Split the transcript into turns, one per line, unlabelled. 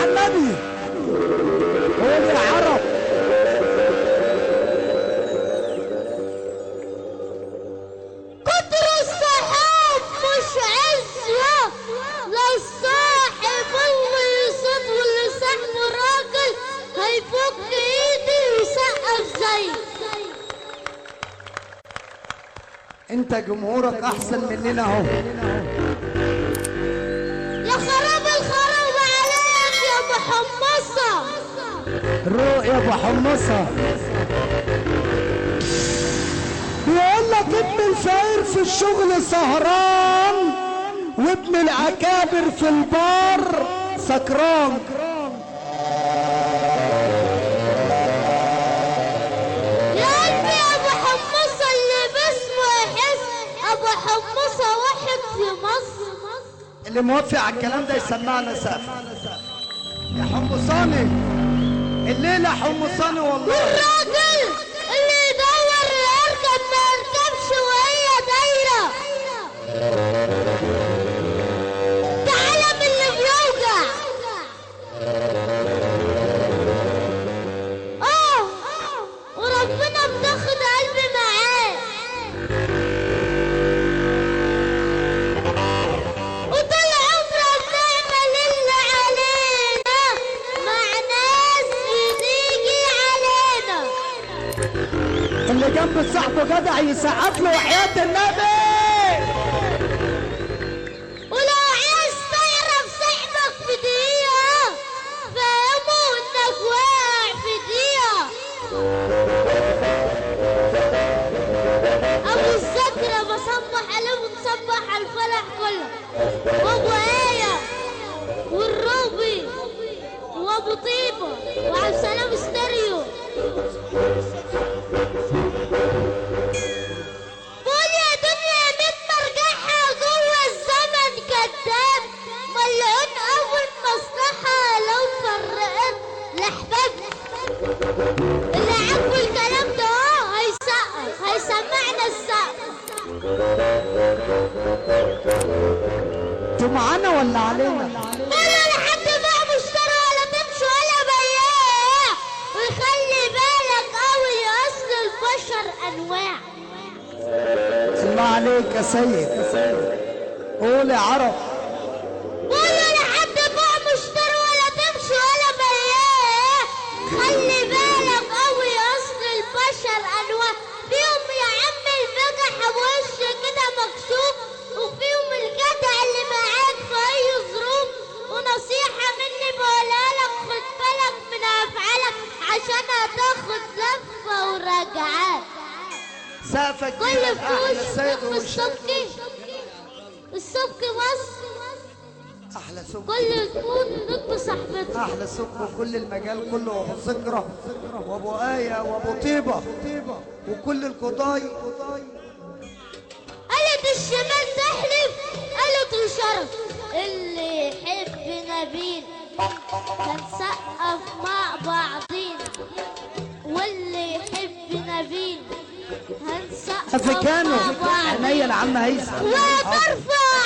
على النبي. قول يا عرب.
كتر الصحاب مش عزوة، لا الصاحب اللي يصد واللي صاحبه راجل هيفك ايدي ويسقف زي.
انت جمهورك احسن مننا اهو.
يا خراب الخراب عليك يا ابو حمصة.
روق يا ابو حمصة. بيقول لك ابن الفقير في الشغل سهران وابن الاكابر في البار سكران.
يا قلبي يا ابو حمصة اللي باسمه يحس، ابو حمصة واحد في مصر.
اللي موافق على الكلام ده يسمعنا سقف. يا حمصاني الليله حمصاني والله.
والراجل اللي يدور يركب ما يركبش وهي دايرة. تعالى من اللي بيوجع. وربنا بتاخد قلبي معاه. وطول عمرنا بنعمل اللي علينا مع ناس بتيجي علينا.
اللي جنب صاحبه جدع يسقف له وحياة النبي.
ولو عايز تعرف صاحبك في دقيقة فهمه انك واقع في دقيقة. ابو الذكرى بصبح عليه ونصبح على الفرح كله، وابو ايه والروبي وابو طيبة وعبد السلام ستيريو. قول يا دنيا مين مرجعها جوه الزمن كداب، ملعون اول مصلحة لو فرقت الاحباب. اللي عاجبه الكلام ده هيسقف هيسمعنا السقف.
انتوا معانا ولا علينا؟
ولا لحد بقى مشتري ولا تمشي ولا بياع، ويخلي بالك قوي اصل البشر انواع.
الله عليك يا سيد. قول يا عرب.
ولا لحد بقى مشتري ولا تمشي ولا بياع، خلي بالك قوي اصل البشر انواع. فيهم يا عم البجح بوش كده مكشوف، وفيهم الجدع اللي معاك في اي ظروف. ونصيحة مني بقولها لك خد بالك من افعالك عشان هتاخد لفة وراجعات.
سقفك
كل
كده
فلوس
احلى السيد
نقم السبكي السبكي مصر.
احلى سوق.
كل فلوس نقم صاحبتها.
احلى سوق وكل المجال كله وابو ذكرى وابو ايه وابو طيبه وكل القضاي.
قالت الشمال تحلف قالت الشرف. اللي يحب نبيل هنسقف مع بعضينا، واللي يحب نبيل هنسقف
افريكانو
مع بعضينا.
عينيا العم هيثم.
وترفع